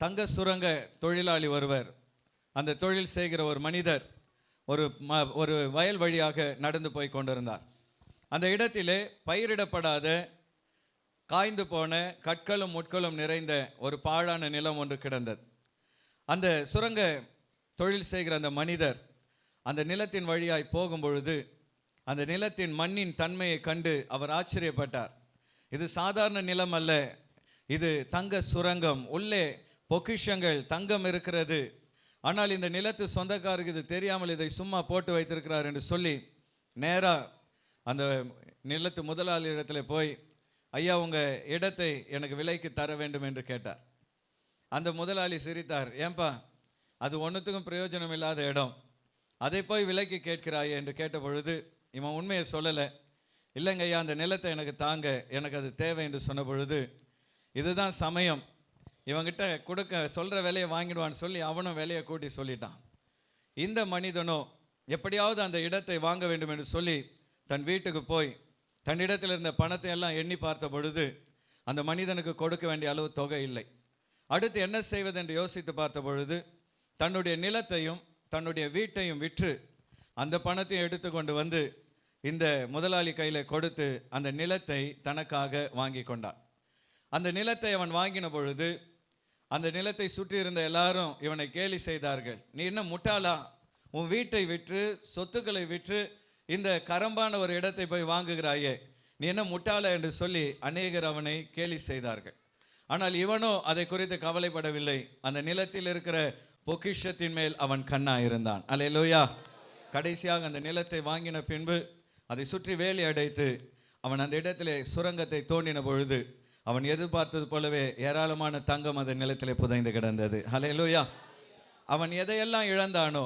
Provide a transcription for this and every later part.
தங்க சுரங்க தொழிலாளி ஒருவர், அந்த தொழில் செய்கிற ஒரு மனிதர் ஒரு வயல் வழியாக நடந்து போய் கொண்டிருந்தார். அந்த இடத்திலே பயிரிடப்படாத காய்ந்து போன கற்களும் முட்களும் நிறைந்த ஒரு பாழான நிலம் ஒன்று கிடந்தது. அந்த சுரங்க தொழில் செய்கிற அந்த மனிதர் அந்த நிலத்தின் வழியாய் போகும் பொழுது அந்த நிலத்தின் மண்ணின் தன்மையை கண்டு அவர் ஆச்சரியப்பட்டார். இது சாதாரண நிலம் அல்ல, இது தங்க சுரங்கம், உள்ளே பொக்கிஷங்கள் தங்கம் இருக்கிறது. ஆனால் இந்த நிலத்து சொந்தக்காரருக்கு இது தெரியாமல் இதை சும்மா போட்டு வைத்திருக்கிறார் என்று சொல்லி நேராக அந்த நிலத்து முதலாளி இடத்துல போய், ஐயா உங்கள் இடத்தை எனக்கு விலைக்கு தர வேண்டும் என்று கேட்டார். அந்த முதலாளி சிரித்தார். ஏன்பா, அது ஒன்றுத்துக்கும் பிரயோஜனம் இல்லாத இடம், அதை போய் விலைக்கு கேட்கிறாயே என்று கேட்ட பொழுது இவன் உண்மையை சொல்லலை. இல்லைங்க ஐயா, அந்த நிலத்தை எனக்கு தாங்க, எனக்கு அது தேவை என்று சொன்ன பொழுது, இதுதான் சமயம், இவங்கிட்ட சொல்கிற விலையை வாங்கிடுவான்னு சொல்லி அவனும் விலையை கூட்டி சொல்லிட்டான். இந்த மனிதனோ எப்படியாவது அந்த இடத்தை வாங்க வேண்டும் என்று சொல்லி தன் வீட்டுக்கு போய் தன்னிடத்தில் இருந்த பணத்தை எல்லாம் எண்ணி பார்த்த பொழுது அந்த மனிதனுக்கு கொடுக்க வேண்டிய அளவு தொகை இல்லை. அடுத்து என்ன செய்வது என்று யோசித்து பார்த்த பொழுது தன்னுடைய நிலத்தையும் தன்னுடைய வீட்டையும் விற்று அந்த பணத்தையும் எடுத்து கொண்டு வந்து இந்த முதலாளி கையில் கொடுத்து அந்த நிலத்தை தனக்காக வாங்கி கொண்டான். அந்த நிலத்தை அவன் வாங்கின பொழுது அந்த நிலத்தை சுற்றி இருந்த எல்லாரும் இவனை கேலி செய்தார்கள். நீ என்ன முட்டாளா, உன் வீட்டை விற்று சொத்துக்களை விற்று இந்த கரம்பான ஒரு இடத்தை போய் வாங்குகிறாயே, நீ என்ன முட்டாளா என்று சொல்லி அநேகர் அவனை கேலி செய்தார்கள். ஆனால் இவனோ அதை குறித்து கவலைப்படவில்லை. அந்த நிலத்தில் இருக்கிற பொக்கிஷத்தின் மேல் அவன் கண்ணா இருந்தான். அல்லேலூயா. கடைசியாக அந்த நிலத்தை வாங்கின பின்பு அதை சுற்றி வேலி அடைத்து அவன் அந்த இடத்திலே சுரங்கத்தை தோண்டின பொழுது அவன் எதிர்பார்த்தது போலவே ஏராளமான தங்கம் அந்த நிலத்திலே புதைந்து கிடந்தது. அல்லேலூயா. அவன் எதையெல்லாம் இழந்தானோ,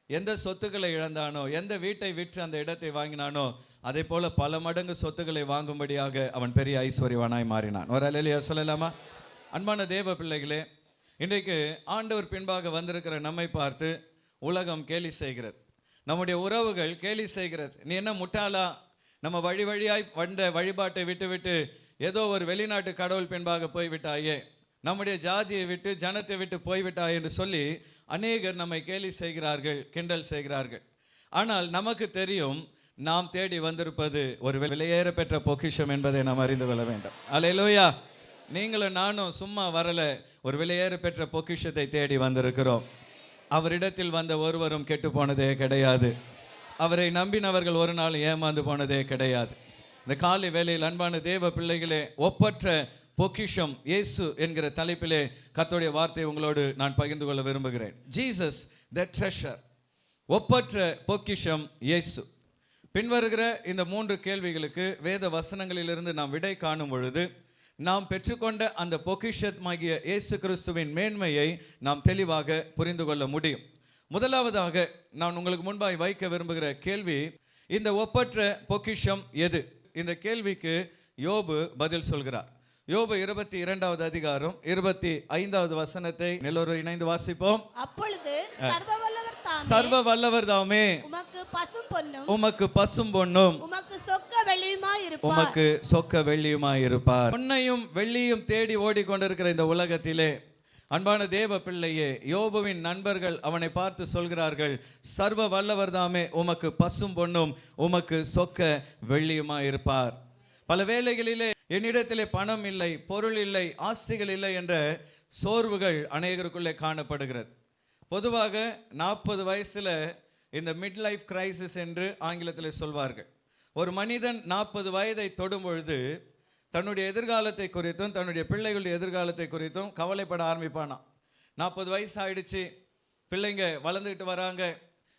எந்த சொத்துக்களை இழந்தானோ, எந்த வீட்டை விற்று அந்த இடத்தை வாங்கினானோ, அதே போல பல மடங்கு சொத்துக்களை வாங்கும்படியாக அவன் பெரிய ஐஸ்வர்யவானாய் மாறினான். ஒரு அல்லேலூயா சொல்லலாமா? அன்பான தேவ பிள்ளைகளே, இன்றைக்கு ஆண்டவர் பின்பாக வந்திருக்கிற நம்மை பார்த்து உலகம் கேலி செய்கிறது, நம்முடைய உறவுகள் கேலி செய்கிறது. நீ என்ன முட்டாளா, நம்ம வழியாய் வந்த வழிபாட்டை விட்டு ஏதோ ஒரு வெளிநாட்டு கடவுள் பின்பாக போய்விட்டாயே, நம்முடைய ஜாதியை விட்டு ஜனத்தை விட்டு போய்விட்டாய் என்று சொல்லி அநேகர் நம்மை கேலி செய்கிறார்கள், கிண்டல் செய்கிறார்கள். ஆனால் நமக்கு தெரியும், நாம் தேடி வந்திருப்பது ஒரு விலையேற பெற்ற பொக்கிஷம் என்பதை நாம் அறிந்து கொள்ள வேண்டும். அல்லேலூயா. நீங்களும் நானும் சும்மா வரல, ஒரு விலையேற பெற்ற பொக்கிஷத்தை தேடி வந்திருக்கிறோம். அவரிடத்தில் வந்த ஒருவரும் கெட்டு போனதே கிடையாது. அவரை நம்பினவர்கள் ஒரு நாள் ஏமாந்து போனதே கிடையாது. இந்த காலை வேளையில் அன்பான தேவ பிள்ளைகளே, ஒப்பற்ற பொக்கிஷம் இயேசு என்கிற தலைப்பிலே கர்த்தருடைய வார்த்தை உங்களோடு நான் பகிர்ந்து கொள்ள விரும்புகிறேன். ஜீசஸ் த ட்ரெஷர், ஒப்பற்ற பொக்கிஷம் இயேசு. பின்வருகிற இந்த 3 கேள்விகளுக்கு வேத வசனங்களிலிருந்து நாம் விடை காணும் பொழுது நாம் பெற்றுக்கொண்ட அந்த பொக்கிஷமாகிய இயேசு கிறிஸ்துவின் மேன்மையை நாம் தெளிவாக புரிந்து கொள்ள முடியும். முதலாவதாக நான் உங்களுக்கு முன்பாய் வைக்க விரும்புகிற கேள்வி, இந்த ஒப்பற்ற பொக்கிஷம் எது? இந்த கேள்விக்கு யோபு பதில் சொல்கிறார். யோபு 22வது அதிகாரம் 25வது வசனத்தை எல்லோரும் இணைந்து வாசிப்போம். அப்பொழுது சர்வ வல்லவர் தாமே உமக்கு பசும் பொன்னும் உமக்கு சொக்க வெள்ளியுமாய் இருப்பார். பொன்னையும் வெள்ளியும் தேடி ஓடிக்கொண்டிருக்கிற இந்த உலகத்திலே அன்பான தேவ பிள்ளையே, யோபுவின் நண்பர்கள் அவனை பார்த்து சொல்கிறார்கள், சர்வ வல்லவர் தாமே உமக்கு பசும் பொன்னும் உமக்கு சொக்க வெள்ளியுமாய் இருப்பார். பல வேளைகளிலே என்னிடத்திலே பணம் இல்லை, பொருள் இல்லை, ஆஸ்திகள் இல்லை என்ற சோர்வுகள் அநேகருக்குள்ளே காணப்படுகிறது. பொதுவாக 40 வயசில் இந்த மிட் லைஃப் கிரைசிஸ் என்று ஆங்கிலத்தில் சொல்வார்கள். ஒரு மனிதன் 40 வயதை தொடும் பொழுது தன்னுடைய எதிர்காலத்தை குறித்தும் தன்னுடைய பிள்ளைகளுடைய எதிர்காலத்தை குறித்தும் கவலைப்பட ஆரம்பிப்பானா. 40 வயசு ஆயிடுச்சு, பிள்ளைங்க வளர்ந்துக்கிட்டு வராங்க,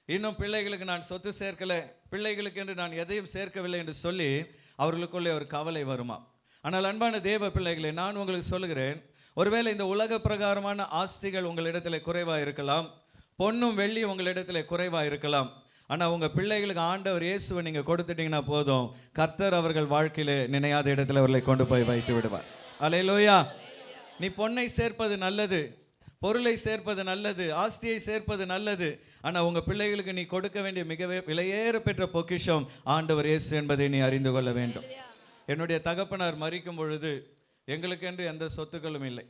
இன்னும் பிள்ளைகளுக்கு நான் சொத்து சேர்க்கலை, பிள்ளைகளுக்கு என்று நான் எதையும் சேர்க்கவில்லை என்று சொல்லி அவர்களுக்குள்ளே ஒரு கவலை வருமா. ஆனால் அன்பான தேவ பிள்ளைகளே, நான் உங்களுக்கு சொல்லுகிறேன், ஒருவேளை இந்த உலக பிரகாரமான ஆஸ்திகள் உங்களிடத்தில் குறைவாக இருக்கலாம், பொன்னும் வெள்ளி உங்களிடத்தில் குறைவாக இருக்கலாம். ஆனால் உங்கள் பிள்ளைகளுக்கு ஆண்டவர் இயேசுவை நீங்கள் கொடுத்துட்டீங்கன்னா போதும், கர்த்தர் அவர்கள் வாழ்க்கையிலே நினையாத இடத்துல அவர்களை கொண்டு போய் வைத்து விடுவார். அல்லேலூயா. நீ பொன்னை சேர்ப்பது நல்லது, பொருளை சேர்ப்பது நல்லது, ஆஸ்தியை சேர்ப்பது நல்லது. ஆனால் உங்கள் பிள்ளைகளுக்கு நீ கொடுக்க வேண்டிய மிக விலையேற பெற்ற பொக்கிஷம் ஆண்டவர் இயேசு என்பதை நீ அறிந்து கொள்ள வேண்டும். என்னுடைய தகப்பனார் மரிக்கும் பொழுது எங்களுக்கென்று எந்த சொத்துக்களும் இல்லை.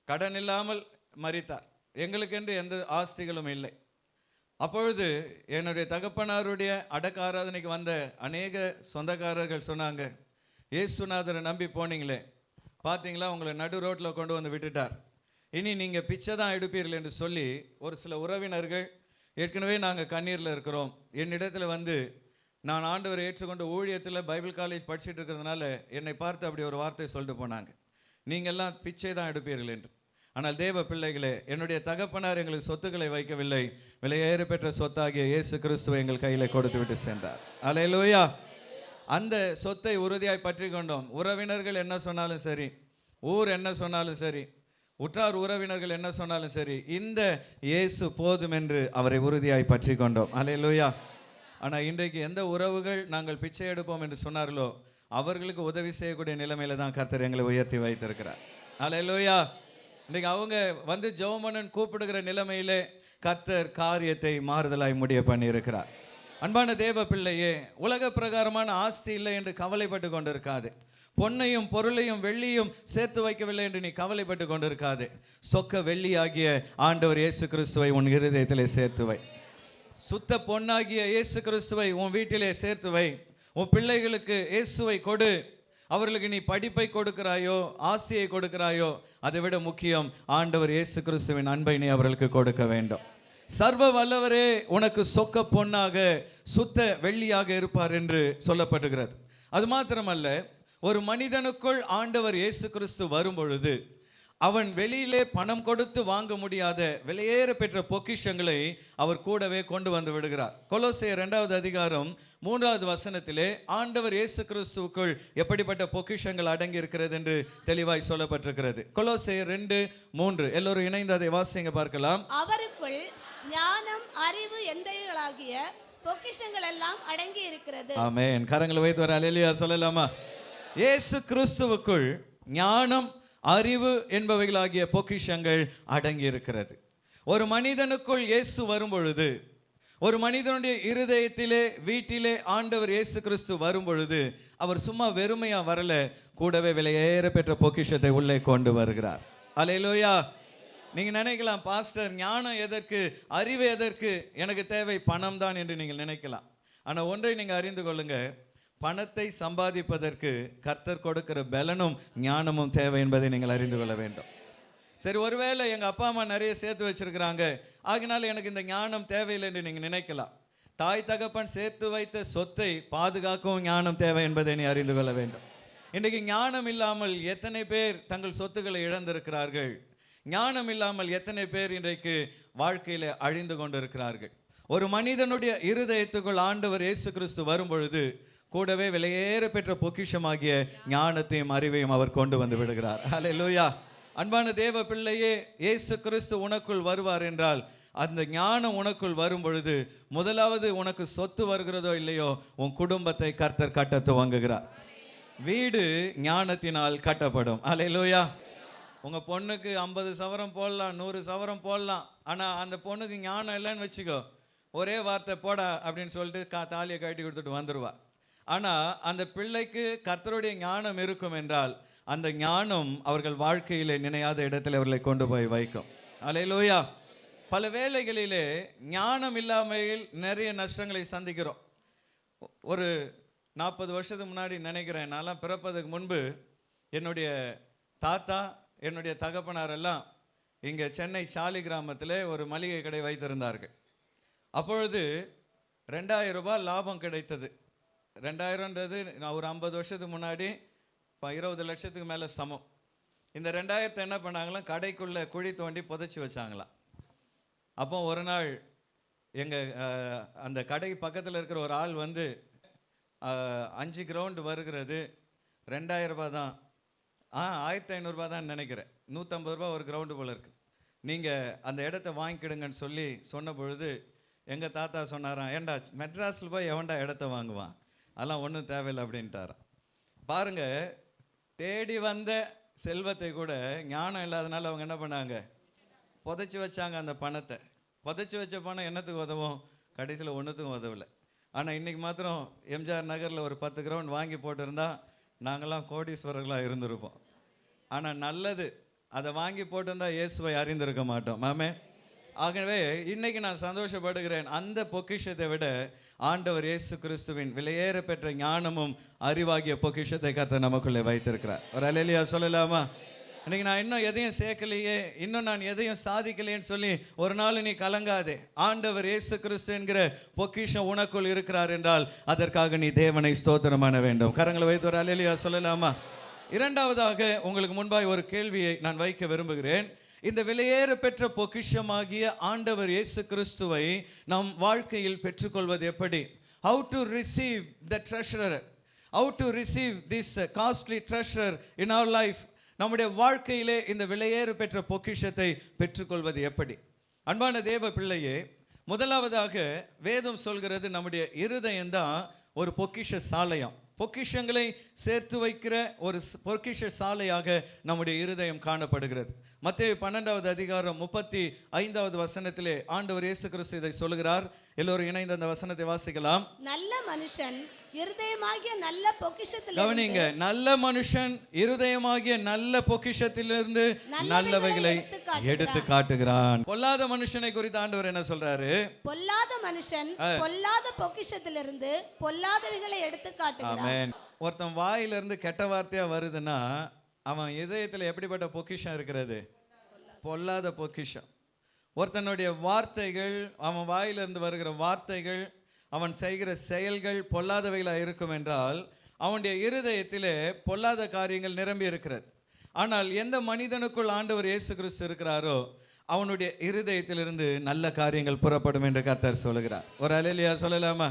கடன் இல்லாமல் மரித்தார். எங்களுக்கென்று எந்த ஆஸ்திகளும் இல்லை. அப்பொழுது என்னுடைய தகப்பனாருடைய அடக்க ஆராதனைக்கு வந்த அநேக சொந்தக்காரர்கள் சொன்னாங்க, இயேசுநாதரை நம்பி போனீங்களே, பார்த்தீங்களா உங்களை நடு ரோட்டில் கொண்டு வந்து விட்டுட்டார், இனி நீங்கள் பிச்சை தான் எடுப்பீர்கள் என்று சொல்லி ஒரு சில உறவினர்கள், ஏற்கனவே நாங்கள் கண்ணீரில் இருக்கிறோம், என்னிடத்தில் வந்து நான் ஆண்டவரை ஏற்றுக்கொண்டு ஊழியத்தில் பைபிள் காலேஜ் படிச்சுட்டு இருக்கிறதுனால என்னை பார்த்து அப்படி ஒரு வார்த்தை சொல்லிட்டு போனாங்க, நீங்கள்லாம் பிச்சை தான் எடுப்பீர்கள் என்று. ஆனால் தேவ பிள்ளைகளே, என்னுடைய தகப்பனார் எங்களுக்கு சொத்துக்களை வைக்கவில்லை, விலையேற பெற்ற சொத்தாகிய இயேசு கிறிஸ்துவை எங்கள் கையில் கொடுத்து விட்டு சென்றார். அல்லேலூயா. அந்த சொத்தை உறுதியாய் பற்றி கொண்டோம். உறவினர்கள் என்ன சொன்னாலும் சரி, ஊர் என்ன சொன்னாலும் சரி, உற்றார் உறவினர்கள் என்ன சொன்னாலும் சரி, இந்த இயேசு போதும் என்று அவரை உறுதியாய் பற்றி கொண்டோம். அல்லேலூயா. ஆனால் இன்றைக்கு எந்த உறவுகள் நாங்கள் பிச்சை எடுப்போம் என்று சொன்னார்களோ அவர்களுக்கு உதவி செய்யக்கூடிய நிலைமையில தான் கர்த்தர் எங்களை உயர்த்தி வைத்திருக்கிறார். அல்லேலூயா. இன்றைக்கு அவங்க வந்து ஜெபமன்னன் கூப்பிடுகிற நிலைமையிலே கர்த்தர் காரியத்தை மாறுதலாய் முடிய பண்ணி இருக்கிறார். அன்பான தேவ பிள்ளையே, உலக பிரகாரமான ஆஸ்தி இல்லை என்று கவலைப்பட்டு கொண்டிருக்காது. பொன்னையும் பொருளையும் வெள்ளியும் சேர்த்து வைக்கவில்லை என்று நீ கவலைப்பட்டு கொண்டிருக்காது. சொக்க வெள்ளியாகிய ஆண்டவர் இயேசு கிறிஸ்துவை உன் இருதயத்திலே சேர்த்து வை. சுத்த பொன்னாகிய இயேசு கிறிஸ்துவை உன் வீட்டிலே சேர்த்து வை. உன் பிள்ளைகளுக்கு இயேசுவை கொடு. அவர்களுக்கு நீ படிப்பை கொடுக்கிறாயோ, ஆசையை கொடுக்கிறாயோ, அதை விட முக்கியம் ஆண்டவர் இயேசு கிறிஸ்துவின் அன்பை நீ அவர்களுக்கு கொடுக்க வேண்டும். சர்வ வல்லவரே உனக்கு சொக்க பொன்னாக சுத்த வெள்ளியாக இருப்பார் என்று சொல்லப்படுகிறது. அது மாத்திரமல்ல, ஒரு மனிதனுக்குள் ஆண்டவர் இயேசு கிறிஸ்து வரும் பொழுது அவன் வெளியிலே பணம் கொடுத்து வாங்க முடியாத விலையேற பெற்ற பொக்கிஷங்களை அவர் கூடவே கொண்டு வந்து விடுகிறார். கொலோசையர் 2வது அதிகாரம் 3வது வசனத்திலே ஆண்டவர் இயேசு கிறிஸ்துவுக்குள் எப்படிப்பட்ட பொக்கிஷங்கள் அடங்கி இருக்கிறது என்று தெளிவாய் சொல்லப்பட்டிருக்கிறது. கொலோசையர் 2:3 எல்லோரும் இணைந்து அதை வாசிங்க பார்க்கலாம். அவருக்குள் ஞானம், அறிவு என்பவைகளாகிய பொக்கிஷங்கள் எல்லாம் அடங்கி இருக்கிறது. ஆமென். கரங்களை வைத்து வர அல்லேலூயா சொல்லலாமா? இயேசு கிறிஸ்துவுக்குள் ஞானம், அறிவு என்பவைகளாகிய பொக்கிஷங்கள் அடங்கி இருக்கிறது. ஒரு மனிதனுக்குள் இயேசு வரும் பொழுது, ஒரு மனிதனுடைய இருதயத்திலே வீட்டிலே ஆண்டவர் இயேசு கிறிஸ்து வரும் பொழுது அவர் சும்மா வெறுமையா வரல, கூடவே விலையேற பெற்ற பொக்கிஷத்தை உள்ளே கொண்டு வருகிறார். அல்லேலூயா. நீங்க நினைக்கலாம், பாஸ்டர் ஞானம் எதற்கு, அறிவு எதற்கு, எனக்கு தேவை பணம் தான் என்று நீங்கள் நினைக்கலாம். ஆனால் ஒன்றை நீங்கள் அறிந்து கொள்ளுங்க, பணத்தை சம்பாதிப்பதற்கு கர்த்தர் கொடுக்கிற பலனும் ஞானமும் தேவை என்பதை நீங்கள் அறிந்து கொள்ள வேண்டும். சரி, ஒருவேளை எங்கள் அப்பா அம்மா நிறைய சேர்த்து வச்சிருக்கிறாங்க, ஆகினால எனக்கு இந்த ஞானம் தேவையில்லை என்று நீங்கள் நினைக்கலாம். தாய் தகப்பன் சேர்த்து வைத்த சொத்தை பாதுகாக்கவும் ஞானம் தேவை என்பதை நீ அறிந்து கொள்ள வேண்டும். இன்றைக்கு ஞானம் இல்லாமல் எத்தனை பேர் தங்கள் சொத்துக்களை இழந்திருக்கிறார்கள். ஞானம் இல்லாமல் எத்தனை பேர் இன்றைக்கு வாழ்க்கையில் அழிந்து கொண்டிருக்கிறார்கள். ஒரு மனிதனுடைய இருதயத்துக்குள் ஆண்டவர் இயேசு கிறிஸ்து வரும் பொழுது கூடவே விலையேற பெற்ற பொக்கிஷமாகிய ஞானத்தையும் அறிவையும் அவர் கொண்டு வந்து விடுகிறார். அல்லேலூயா. அன்பான தேவ பிள்ளையே, இயேசு கிறிஸ்து உனக்குள் வருவார் என்றால் அந்த ஞானம் உனக்குள் வரும் பொழுது முதலாவது உனக்கு சொத்து வருகிறதோ இல்லையோ, உன் குடும்பத்தை கர்த்தர் கட்ட துவங்குகிறார். வீடு ஞானத்தினால் கட்டப்படும். அல்லேலூயா. உங்கள் பொண்ணுக்கு 50 சவரம் போடலாம், 100 சவரம் போடலாம், ஆனால் அந்த பொண்ணுக்கு ஞானம் இல்லைன்னு வச்சுக்கோ, ஒரே வார்த்தை போடா அப்படின்னு சொல்லிட்டு தாலியை கட்டி கொடுத்துட்டு வந்துடுவா. ஆனால் அந்த பிள்ளைக்கு கர்த்தருடைய ஞானம் இருக்கும் என்றால் அந்த ஞானம் அவர்கள் வாழ்க்கையில் நினையாத இடத்தில் அவர்களை கொண்டு போய் வைக்கும். அல்லேலூயா. பல வேளைகளிலே ஞானம் இல்லாமல் நிறைய நஷ்டங்களை சந்திக்கிறோம். ஒரு 40 வருஷத்துக்கு முன்னாடி நினைக்கிறேன், நான்லாம் பிறப்பதுக்கு முன்பு என்னுடைய தாத்தா என்னுடைய தகப்பனாரெல்லாம் இங்கே சென்னை சாலி கிராமத்தில் ஒரு மளிகை கடை வைத்திருந்தார்கள். அப்பொழுது 2000 ரூபாய் லாபம் கிடைத்தது. 2000ன்றது நான் ஒரு 50 வருஷத்துக்கு முன்னாடி 20 லட்சத்துக்கு மேலே சமம். இந்த 2000 என்ன பண்ணாங்களாம், கடைக்குள்ளே குழி தோண்டி புதைச்சி வச்சாங்களாம். அப்போ ஒரு நாள் எங்கள் அந்த கடை பக்கத்தில் இருக்கிற ஒரு ஆள் வந்து 5 கிரவுண்டு வருகிறது, 2000 ரூபாய் தான், 1500 ரூபாய் தான் நினைக்கிறேன், 150 ரூபா ஒரு கிரவுண்டு போல் இருக்குது, நீங்கள் அந்த இடத்த வாங்கிக்கிடுங்கன்னு சொல்லி சொன்ன பொழுது எங்கள் தாத்தா சொன்னாராம், ஏண்டா மெட்ராஸில் போய் எவன்டா இடத்த வாங்குவான், அதெல்லாம் ஒன்றும் தேவையில்லை அப்படின்ட்டாராம். பாருங்க, தேடி வந்த செல்வத்தை கூட ஞானம் இல்லாதனால அவங்க என்ன பண்ணாங்க, புதைச்சி வச்சாங்க. அந்த பணத்தை புதைச்சி வச்ச பணம் என்னத்துக்கு உதவும், கடைசியில் ஒன்றுத்துக்கும் உதவலை. ஆனால் இன்றைக்கி மாத்திரம் எம்ஜிஆர் நகரில் ஒரு 10 கிரவுண்ட் வாங்கி போட்டிருந்தா நாங்கள்லாம் கோடீஸ்வரர்களாக இருந்திருப்போம். ஆனால் நல்லது, அதை வாங்கி போட்டிருந்தா இயேசுவை அறிந்திருக்க மாட்டோம். ஆமே. ஆகவே இன்னைக்கு நான் சந்தோஷப்படுகிறேன். அந்த பொக்கிஷத்தை விட ஆண்டவர் இயேசு கிறிஸ்துவின் விலையேற பெற்ற ஞானமும் அறிவாகிய பொக்கிஷத்தை கர்த்தர் நமக்குள்ளே வைத்திருக்கிறார். ஒரு அல்லேலூயா சொல்லலாமா? இன்னைக்கு நான் இன்னும் எதையும் சேர்க்கலையே, இன்னும் நான் எதையும் சாதிக்கலையேன்னு சொல்லி ஒரு நாள் நீ கலங்காதே. ஆண்டவர் இயேசு கிறிஸ்து என்கிற பொக்கிஷம் உனக்குள் இருக்கிறார் என்றால் அதற்காக நீ தேவனை ஸ்தோத்திரம் பண்ண வேண்டும். கரங்களை வைத்து ஒரு அல்லேலூயா சொல்லலாமா? இரண்டாவதாக உங்களுக்கு முன்பாக ஒரு கேள்வியை நான் வைக்க விரும்புகிறேன். இந்த விலையேற பெற்ற பொக்கிஷமாகிய ஆண்டவர் இயேசு கிறிஸ்துவை நம் வாழ்க்கையில் பெற்றுக்கொள்வது எப்படி? How to receive the treasure, how to receive this costly treasure in our life. நம்முடைய வாழ்க்கையிலே இந்த விலையேற பெற்ற பொக்கிஷத்தை பெற்றுக்கொள்வது எப்படி? அன்பான தேவ பிள்ளையே, முதலாவதாக வேதம் சொல்கிறது நம்முடைய இருதயம்தான் ஒரு பொக்கிஷ சாலையாம். பொக்கிஷங்களை சேர்த்து வைக்கிற ஒரு பொக்கிஷ சாலையாக நம்முடைய இருதயம் காணப்படுகிறது. மத்தேயு 12வது அதிகாரம் 35வது வசனத்திலே ஆண்டவர் இயேசு கிறிஸ்து இதை சொல்கிறார். எல்லோரும் இணைந்து அந்த வசனத்தை வாசிக்கலாம். நல்ல மனுஷன் இருதயமாகிய நல்ல பொக்கிஷத்தில் கவனிங்க, நல்ல மனுஷன் இருதயமாகிய நல்ல பொக்கிஷத்திலிருந்து நல்லவைகளை எடுத்து காட்டுகிறான். பொல்லாத மனுஷனை குறித்து ஆண்டவர் என்ன சொல்றாரு? பொல்லாத மனுஷன் பொல்லாத பொக்கிஷத்திலிருந்து பொல்லாதவைகளை எடுத்து காட்டுகிறான். ஆமென். ஒருத்தன் வாயிலிருந்து கெட்ட வார்த்தையா வருதுன்னா அவன் இதயத்தில் எப்படிப்பட்ட பொக்கிஷம் இருக்கிறது? பொல்லாத பொக்கிஷம். ஒருத்தனுடைய வார்த்தைகள், அவன் வாயிலிருந்து வருகிற வார்த்தைகள், அவன் செய்கிற செயல்கள் பொல்லாதவைகளாக இருக்கும் என்றால் அவனுடைய இருதயத்திலே பொல்லாத காரியங்கள் நிரம்பி இருக்கிறது. ஆனால் எந்த மனிதனுக்குள் ஆண்டவர் இயேசு கிறிஸ்து இருக்கிறாரோ அவனுடைய இருதயத்திலிருந்து நல்ல காரியங்கள் புறப்படும் என்று கர்த்தர் சொல்லுகிறார். ஒரு அல்லேலூயா சொல்லலாமா?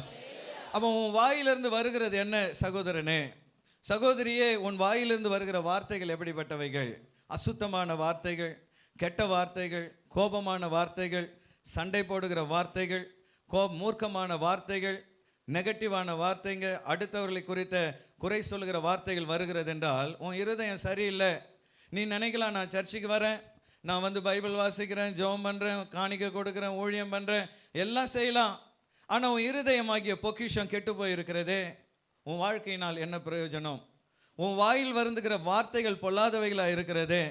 அப்போ உன் வாயிலிருந்து வருகிறது என்ன சகோதரனே, சகோதரியே? உன் வாயிலிருந்து வருகிற வார்த்தைகள் எப்படிப்பட்டவைகள்? அசுத்தமான வார்த்தைகள், கெட்ட வார்த்தைகள், கோபமான வார்த்தைகள், சண்டை போடுகிற வார்த்தைகள், மூர்க்கமான வார்த்தைகள், நெகட்டிவான வார்த்தைங்க, அடுத்தவர்களை குறித்த குறை சொல்லுகிற வார்த்தைகள் வருகிறது என்றால் உன் இருதயம் சரியில்லை. நீ நினைக்கலாம், நான் சர்ச்சுக்கு வரேன், நான் வந்து பைபிள் வாசிக்கிறேன், ஜெபம் பண்ணுறேன், காணிக்கை கொடுக்குறேன், ஊழியம் பண்ணுறேன், எல்லாம் செய்யலாம். ஆனால் உன் இருதயமாகிய பொக்கிஷம் கெட்டு போயிருக்கிறதே, உன் வாழ்க்கையினால் என்ன பிரயோஜனம்? உன் வாயில் வருந்துகிற வார்த்தைகள் பொல்லாதவைகளாக இருக்கிறதே.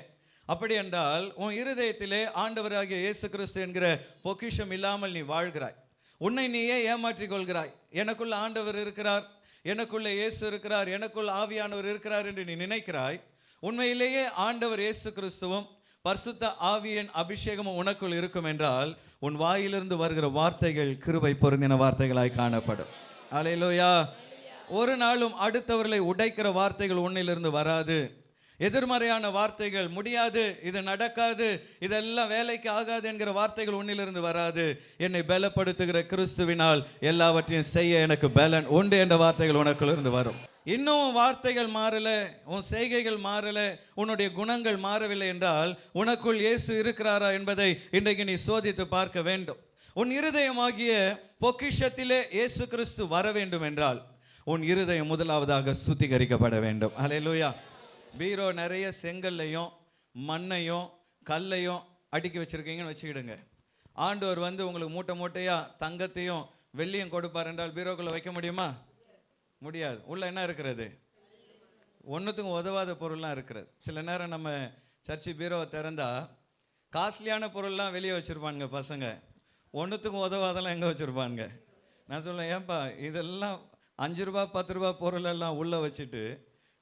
அப்படி என்றால் உன் இருதயத்திலே ஆண்டவராகிய இயேசு கிறிஸ்து என்கிற பொக்கிஷம் இல்லாமல் நீ வாழ்கிறாய். உன்னை நீயே ஏமாற்றிக் கொள்கிறாய். எனக்குள்ள ஆண்டவர் இருக்கிறார், எனக்குள்ள இயேசு இருக்கிறார், எனக்குள்ள ஆவியானவர் இருக்கிறார் என்று நீ நினைக்கிறாய். உண்மையிலேயே ஆண்டவர் இயேசு கிறிஸ்துவும் பரிசுத்த ஆவியின் அபிஷேகமும் உனக்குள் இருக்கும் என்றால் உன் வாயிலிருந்து வருகிற வார்த்தைகள் கிருபை பொருந்தின வார்த்தைகளாய் காணப்படும். அல்லேலூயா. ஒரு நாளும் அடுத்தவர்களை உடைக்கிற வார்த்தைகள் உன்னிலிருந்து வராது. எதிர்மறையான வார்த்தைகள், முடியாது, இது நடக்காது, இதெல்லாம் வேலைக்கு ஆகாது என்கிற வார்த்தைகள் உன்னிலிருந்து வராது. என்னை பலப்படுத்துகிற கிறிஸ்துவினால் எல்லாவற்றையும் செய்ய எனக்கு பலன் உண்டு என்ற வார்த்தைகள் உனக்குள்ளிருந்து வரும். இன்னும் வார்த்தைகள் மாறல, உன் செய்கைகள் மாறல, உன்னுடைய குணங்கள் மாறவில்லை என்றால் உனக்குள் இயேசு இருக்கிறாரா என்பதை இன்றைக்கு நீ சோதித்து பார்க்க வேண்டும். உன் இருதயமாகிய பொக்கிஷத்திலே இயேசு கிறிஸ்து வர வேண்டும் என்றால் உன் இருதயம் முதலாவதாக சுத்திகரிக்கப்பட வேண்டும். அல்லேலூயா. பீரோ நிறைய செங்கல்லையும் மண்ணையும் கல்லையும் அடுக்கி வச்சிருக்கீங்கன்னு வச்சுக்கிடுங்க. ஆண்டவர் வந்து உங்களுக்கு மூட்டை மூட்டையா தங்கத்தையும் வெள்ளியும் கொடுப்பார் என்றால் பீரோக்குள்ள வைக்க முடியுமா? முடியாது. உள்ள என்ன இருக்கிறது? ஒன்றுத்துக்கும் உதவாத பொருள்லாம் இருக்கிறது. சில நேரம் நம்ம சர்ச்சு பீரோவை திறந்தா காஸ்ட்லியான பொருள்லாம் வெளியே வச்சுருப்பானுங்க பசங்க, ஒன்றுத்துக்கும் உதவாதெல்லாம் எங்கே வச்சுருப்பானுங்க. நான் சொல்லுவேன், ஏன்பா இதெல்லாம் 5 ரூபா 10 ரூபா பொருளெல்லாம் உள்ளே வச்சுட்டு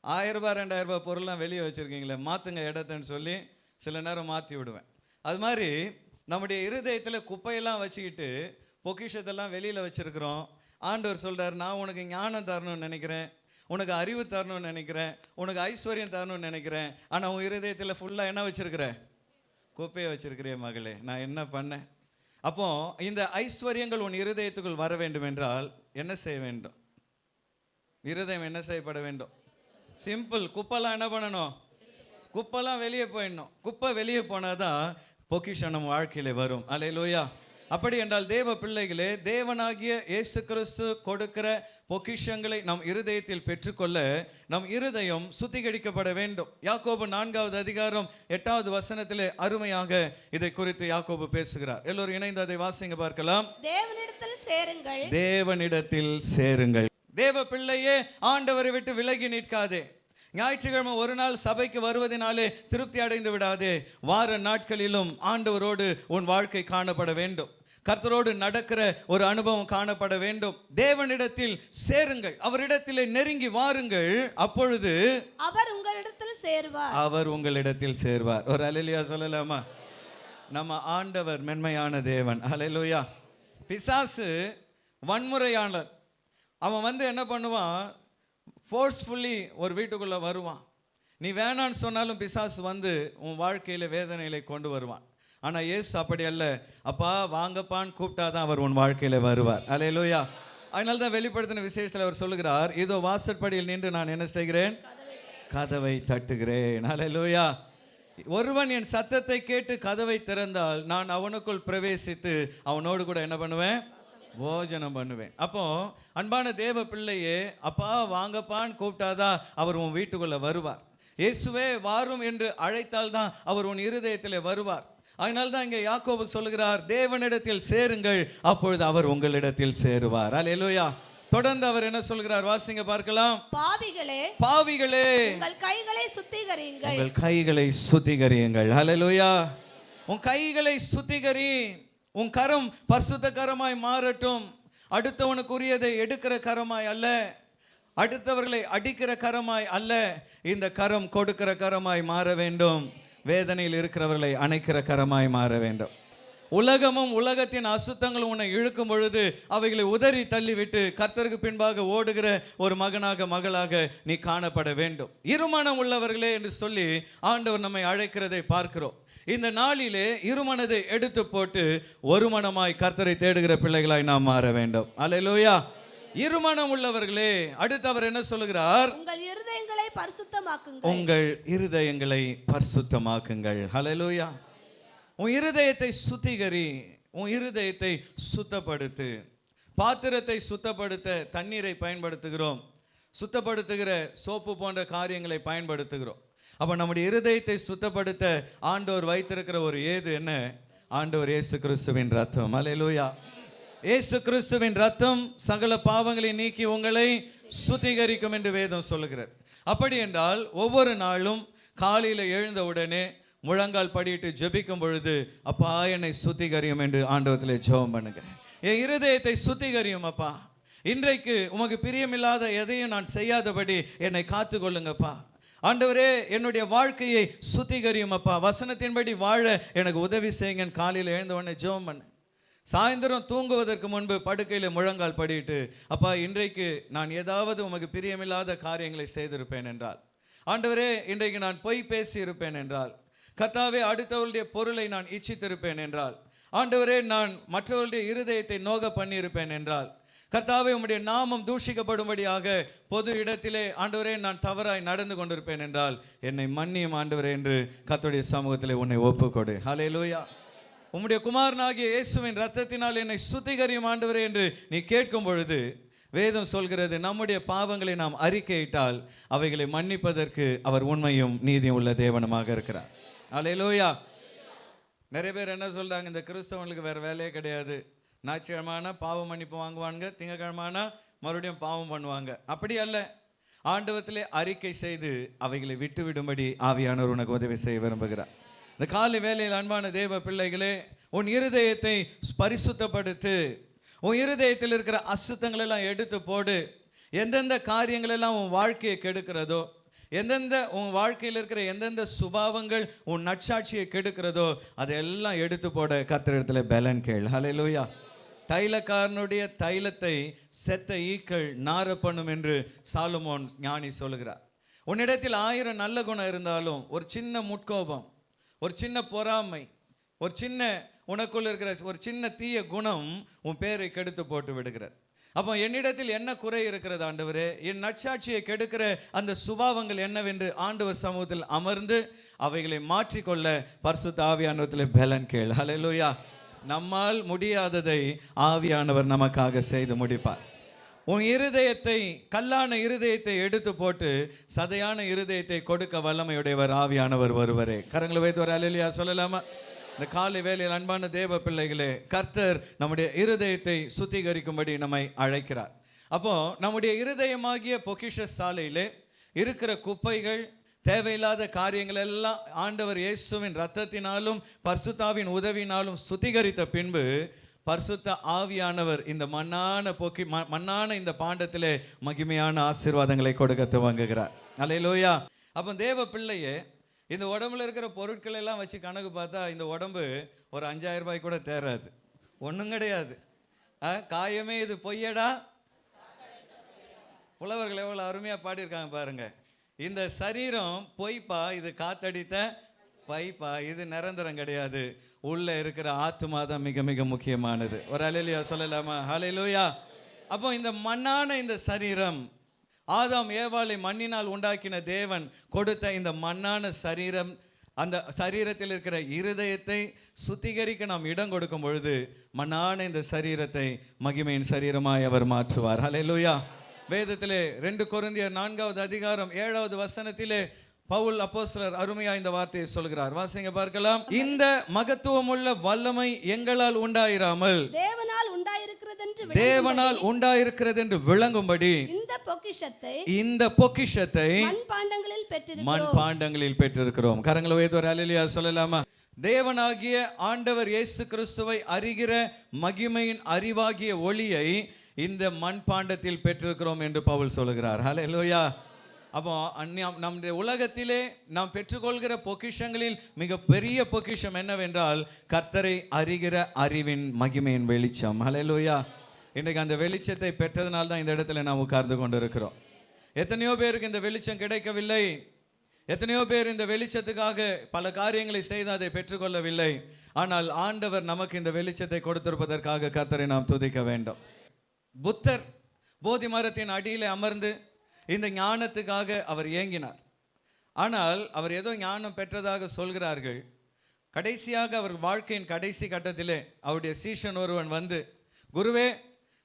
1000 ரூபா 2000 ரூபா பொருள்லாம் வெளியே வச்சுருக்கீங்களே, மாற்றுங்க இடத்துன்னு சொல்லி சில நேரம் மாற்றி விடுவேன். அது மாதிரி நம்முடைய இருதயத்தில் குப்பையெல்லாம் வச்சுக்கிட்டு பொக்கிஷத்தெல்லாம் வெளியில் வச்சுருக்கிறோம். ஆண்டவர் சொல்கிறார், நான் உனக்கு ஞானம் தரணும்னு நினைக்கிறேன், உனக்கு அறிவு தரணும்னு நினைக்கிறேன், உனக்கு ஐஸ்வர்யம் தரணும்னு நினைக்கிறேன். ஆனால் உன் இருதயத்தில் ஃபுல்லாக என்ன வச்சுருக்கிற? குப்பையை வச்சுருக்கிறேன் மகளே, நான் என்ன பண்ணேன்? அப்போ இந்த ஐஸ்வர்யங்கள் உன் இருதயத்துக்குள் வர வேண்டும் என்றால் என்ன செய்ய வேண்டும்? இருதயம் என்ன செய்யப்பட வேண்டும்? சிம்பிள். குப்பெல்லாம் என்ன பண்ணணும்? குப்பெல்லாம் வெளியே போயிடணும். குப்பை வெளியே போனாதான் பொக்கிஷம் நம்ம வாழ்க்கையில வரும். அல்லேலூயா. அப்படி என்றால் தேவ பிள்ளைகளே, தேவனாகிய இயேசு கிறிஸ்து கொடுக்கிற பொக்கிஷங்களை நம் இருதயத்தில் பெற்றுக்கொள்ள நம் இருதயம் சுத்திகரிக்கப்பட வேண்டும். யாக்கோபு 4வது அதிகாரம் 8வது வசனத்திலே அருமையாக இதை குறித்து யாக்கோபு பேசுகிறார். எல்லோரும் இணைந்து அதை வாசிங்க பார்க்கலாம். தேவனிடத்தில் சேருங்கள், தேவனிடத்தில் சேருங்கள். தேவ பிள்ளையே, ஆண்டவரை விட்டு விலகி நிற்காதே. ஞாயிற்றுக்கிழமை ஒரு நாள் சபைக்கு வருவதனாலே திருப்தி அடைந்து விடாதே. வார நாட்களிலும் ஆண்டவரோடு உன் வாழ்க்கை காணப்பட வேண்டும். கர்த்தரோடு நடக்கிற ஒரு அனுபவம் காணப்பட வேண்டும். தேவனிடத்தில் சேருங்கள், அவரிடத்திலே நெருங்கி வாருங்கள், அப்பொழுது அவர் உங்களிடத்தில் சேர்வார். அவர் உங்களிடத்தில் சேர்வார். ஒரு அல்லேலூயா சொல்லலாமா? நம்ம ஆண்டவர் மென்மையான தேவன். அல்லேலூயா. பிசாசு வன்முறையாளர். அவன் என்ன பண்ணுவான், ஃபோர்ஸ்ஃபுல்லி ஒரு வீட்டுக்குள்ளே வருவான். நீ வேணான்னு சொன்னாலும் பிசாசு உன் வாழ்க்கையில் வேதனைகளை கொண்டு வருவான். ஆனால் இயேசு அப்படி அல்ல. அப்பா வாங்கப்பான்னு கூப்பிட்டாதான் அவர் உன் வாழ்க்கையில் வருவார். அல்லேலூயா. அதனால தான் வெளிப்படுத்தின விசேஷத்தில் அவர் சொல்லுகிறார், இதோ வாசற்படியில் நின்று நான் என்ன செய்கிறேன், கதவை தட்டுகிறேன். அல்லேலூயா. ஒருவன் என் சத்தத்தை கேட்டு கதவை திறந்தால் நான் அவனுக்குள் பிரவேசித்து அவனோடு கூட என்ன பண்ணுவேன், போஜனம் பண்ணுவேன். அப்போ அன்பான தேவ பிள்ளையே, அப்பா வாங்கப்பான்னு கூப்பிட்டாதான் அவர் உன் வீட்டுக்குள்ள வருவார். இயேசுவே வாரும் என்று அழைத்தால் தான் அவர் உன் இருதயத்தில் வருவார். அதனால தான் இங்கே யாக்கோபு சொல்லுகிறார், தேவனிடத்தில் சேருங்கள், அப்பொழுது அவர் உங்களிடத்தில் சேருவார். அல்லேலூயா. தொடர்ந்து அவர் என்ன சொல்கிறார், வாசிங்க பார்க்கலாம். பாவிகளே, பாவிகளே, உங்கள் கைகளை சுத்திகரியுங்கள், உங்கள் கைகளை சுத்திகரியுங்கள். அல்லேலூயா. உன் கைகளை சுத்திகரி. உன் கரம் பரிசுத்த கரமாய் மாறட்டும். அடுத்தவனுக்குரியதை எடுக்கிற கரமாய் அல்ல, அடுத்தவர்களை அடிக்கிற கரமாய் அல்ல. இந்த கரம் கொடுக்கிற கரமாய் மாற வேண்டும். வேதனையில் இருக்கிறவர்களை அணைக்கிற கரமாய் மாற வேண்டும். உலகமும் உலகத்தின் அசுத்தங்களும் உன்னை இழுக்கும் பொழுது அவைகளை உதறி தள்ளிவிட்டு கர்த்தருக்கு பின்பாக ஓடுகிற ஒரு மகனாக மகளாக நீ காணப்பட வேண்டும். இருமனம் உள்ளவர்களே என்று சொல்லி ஆண்டவர் நம்மை அழைக்கிறதை பார்க்கிறோம். இந்த நாளிலே இருமனதை எடுத்து போட்டு ஒரு மனமாய் கர்த்தரை தேடுகிற பிள்ளைகளாய் நாம் மாற வேண்டும். அல்லேலூயா. இருமனம் உள்ளவர்களே. அடுத்து அவர் என்ன சொல்லுகிறார், உங்கள் இருதயங்களை பரிசுத்தமாக்குங்கள், உங்கள் இருதயங்களை பரிசுத்தமாக்குங்கள். அல்லேலூயா. உன் இருதயத்தை சுத்திகரி, உன் இருதயத்தை சுத்தப்படுத்து. பாத்திரத்தை சுத்தப்படுத்த தண்ணீரை பயன்படுத்துகிறோம், சுத்தப்படுத்துகிற சோப்பு போன்ற காரியங்களை பயன்படுத்துகிறோம். அப்போ நம்முடைய இருதயத்தை சுத்தப்படுத்த ஆண்டவர் வைத்திருக்கிற ஒரு ஏது என்ன, ஆண்டவர் இயேசு கிறிஸ்துவின் ரத்தம். அல்லேலூயா. இயேசு கிறிஸ்துவின் ரத்தம் சகல பாவங்களை நீக்கி உங்களை சுத்திகரிக்கும் என்று வேதம் சொல்லுகிறது. அப்படி என்றால் ஒவ்வொரு நாளும் காலையில் எழுந்த உடனே முழங்கால் படியிட்டு ஜெபிக்கும் பொழுது, அப்பா என்னை சுத்திகரியும் என்று ஆண்டவத்தில் ஜெபம் பண்ணுங்க. என் இருதயத்தை சுத்திகரியும் அப்பா. இன்றைக்கு உமக்கு பிரியமில்லாத எதையும் நான் செய்யாதபடி என்னை காத்து கொள்ளுங்கப்பா. ஆண்டவரே என்னுடைய வாழ்க்கையை சுத்திகரியும் அப்பா. வசனத்தின்படி வாழ எனக்கு உதவி செய்யுங்கன்னு காலையில் எழுந்த உடனே ஜெபம் பண்ணு. சாயந்தரம் தூங்குவதற்கு முன்பு படுக்கையில் முழங்கால் படிட்டு, அப்பா இன்றைக்கு நான் ஏதாவது உமக்கு பிரியமில்லாத காரியங்களை செய்திருப்பேன் என்றால், ஆண்டவரே இன்றைக்கு நான் பொய் பேசி இருப்பேன் என்றால், கர்த்தாவே அடுத்தவருடைய பொருளை நான் இச்சித்திருப்பேன் என்றால், ஆண்டவரே நான் மற்றவருடைய இருதயத்தை நோக பண்ணியிருப்பேன் என்றால், கர்த்தாவே உம்முடைய நாமம் தூஷிக்கப்படும்படியாக பொது இடத்திலே ஆண்டவரே நான் தவறாய் நடந்து கொண்டிருப்பேன் என்றால் என்னை மன்னியும் ஆண்டவரே என்று கர்த்தருடைய சமூகத்திலே உன்னை ஒப்புக்கொடு. ஹல்லேலூயா. உம்முடைய குமாரனாகிய இயேசுவின் இரத்தத்தினால் என்னை சுத்திகரியும் ஆண்டவரே என்று நீ கேட்கும் பொழுது வேதம் சொல்கிறது, நம்முடைய பாவங்களை நாம் அறிக்கையிட்டால் அவைகளை மன்னிப்பதற்கு அவர் உண்மையும் நீதியும் உள்ள தேவனுமாக இருக்கிறார். ஹல்லேலூயா. நிறைய பேர் என்ன சொல்றாங்க, இந்த கிறிஸ்தவங்களுக்கு வேற வேலையே கிடையாது, ஞாயிற்றுக்கிழமைனா பாவம் மன்னிப்பு வாங்குவாங்க, திங்கக்கிழமைனா மறுபடியும் பாவம் பண்ணுவாங்க. அப்படி அல்ல. ஆண்டவத்திலே அறிக்கை செய்து அவைகளை விட்டு விடும்படி ஆவியானவர் உனக்கு உதவி செய்ய விரும்புகிறார். இந்த காலை வேளையில் அன்பான தேவ பிள்ளைகளே, உன் இருதயத்தை பரிசுத்தப்படுத்து. உன் இருதயத்தில் இருக்கிற அசுத்தங்கள் எல்லாம் எடுத்து போடு. எந்தெந்த காரியங்கள் எல்லாம் உன் வாழ்க்கையை கெடுக்கிறதோ, எந்தெந்த உன் வாழ்க்கையில் இருக்கிற எந்தெந்த சுபாவங்கள் உன் நற்சாட்சியை கெடுக்கிறதோ அதெல்லாம் எடுத்து போட கர்த்தரிடத்துல பலன் கேள். ஹல்லேலூயா. தைலக்காரனுடைய தைலத்தை செத்த ஈக்கள் நார பண்ணும் என்று சாலமோன் ஞானி சொல்லுகிறார். உன்னிடத்தில் 1000 நல்ல குணம் இருந்தாலும் ஒரு சின்ன முட்கோபம், ஒரு சின்ன பொறாமை, ஒரு சின்ன உனக்குள்ள இருக்கிற ஒரு சின்ன தீய குணம் உன் பேரை கெடுத்து போட்டு விடுகிறது. அப்போ என்னிடத்தில் என்ன குறை இருக்கிறது ஆண்டவரே, என் நற்சாட்சியை கெடுக்கிற அந்த சுபாவங்கள் என்னவென்று ஆண்டவர் சமூகத்தில் அமர்ந்து அவைகளை மாற்றிக்கொள்ள பரிசுத்த ஆவியானவரிடத்தில் பலன் கேள். ஹல்லேலூயா. நம்மால் முடியாததை ஆவியானவர் நமக்காக செய்து முடிப்பார். உன் இருதயத்தை, கல்லான இருதயத்தை எடுத்து போட்டு சதையான இருதயத்தை கொடுக்க வல்லமையுடையவர் ஆவியானவர் ஒருவரே. கரங்களை வைத்து ஒரு அல்லேலூயா சொல்லலாமா? இந்த காலை வேளையில் அன்பான தேவ பிள்ளைகளே, கர்த்தர் நம்முடைய இருதயத்தை சுத்திகரிக்கும்படி நம்மை அழைக்கிறார். அப்போ நம்முடைய இருதயமாகிய பொக்கிஷ சாலையிலே இருக்கிற குப்பைகள், தேவையில்லாத காரியங்கள் எல்லாம் ஆண்டவர் இயேசுவின் இரத்தத்தினாலும் பரிசுத்தாவின் உதவினாலும் சுத்திகரித்த பின்பு பரிசுத்த ஆவியானவர் இந்த மண்ணான இந்த பாண்டத்திலே மகிமையான ஆசீர்வாதங்களை கொடுக்க துவங்குகிறார். அல்லேலூயா. அப்போ தேவ பிள்ளையே, இந்த உடம்புல இருக்கிற பொருட்கள் எல்லாம் வச்சு கணக்கு பார்த்தா இந்த உடம்பு ஒரு 5000 ரூபாய் கூட தேராது, ஒன்றும் கிடையாது. காயமே இது பொய்யடா. புலவர்கள் எவ்வளோ அருமையாக பாடியிருக்காங்க பாருங்க. இந்த சரீரம் பொய்ப்பா, இது காத்தடித்த பைப்பா, இது நிரந்தரம் கிடையாது. உள்ள இருக்கிற ஆத்துமா தான் மிக மிக முக்கியமானது. ஒரு ஹல்லேலூயா சொல்லலாமா? ஹல்லேலூயா. அப்போ இந்த மண்ணான இந்த சரீரம், ஆதாம் ஏவாளை மண்ணினால் உண்டாக்கின தேவன் கொடுத்த இந்த மண்ணான சரீரம், அந்த சரீரத்தில் இருக்கிற இருதயத்தை சுத்திகரிக்க நாம் இடம் கொடுக்கும் பொழுது மண்ணான இந்த சரீரத்தை மகிமையின் சரீரமாய் அவர் மாற்றுவார். ஹல்லேலூயா. வேதத்திலே 2 கொரிந்தியர் 4வது அதிகாரம் 7வது வசனத்திலே பவுல் அப்போஸ்தலர் அருமையா இந்த வார்த்தையை சொல்கிறார். வாசிங்க பார்க்கலாம். இந்த மகத்துவமுள்ள வல்லமை எங்களால் உண்டாயிராமல் தேவனால் உண்டாயிருக்கிறது என்று விளங்கும்படி இந்த பொக்கிஷத்தை மண்பாண்டங்களில் பெற்றிருக்கிறோம். கரங்களை உயர்த்தி ஒரு அல்லேலூயா சொல்லலாமா? தேவனாகிய ஆண்டவர் இயேசு கிறிஸ்துவை அறிகிற மகிமையின் அறிவாகிய ஒளியை இந்த மண்பாண்டத்தில் பெற்றிருக்கிறோம் என்று பவுல் சொல்கிறார். ஹல்லேலூயா. அப்போ நம்முடைய உலகத்திலே நாம் பெற்றுக்கொள்கிற பொக்கிஷங்களில் மிக பெரிய பொக்கிஷம் என்னவென்றால் கர்த்தரை அறிகிற அறிவின் மகிமையின் வெளிச்சம். ஹல்லேலூயா. இன்றைக்கு அந்த வெளிச்சத்தை பெற்றதுனால தான் இந்த இடத்துல நாம் உட்கார்ந்து கொண்டு இருக்கிறோம். எத்தனையோ பேருக்கு இந்த வெளிச்சம் கிடைக்கவில்லை. எத்தனையோ பேர் இந்த வெளிச்சத்துக்காக பல காரியங்களை செய்து அதை பெற்றுக்கொள்ளவில்லை. ஆனால் ஆண்டவர் நமக்கு இந்த வெளிச்சத்தை கொடுத்திருப்பதற்காக கர்த்தரை நாம் துதிக்க வேண்டும். புத்தர் போதி மரத்தின் அடியிலே அமர்ந்து இந்த ஞானத்துக்காக அவர் ஏங்கினார். ஆனால் அவர் ஏதோ ஞானம் பெற்றதாக சொல்கிறார்கள். கடைசியாக அவர் வாழ்க்கையின் கடைசி கட்டத்திலே அவருடைய சீஷன் ஒருவன் வந்து, குருவே,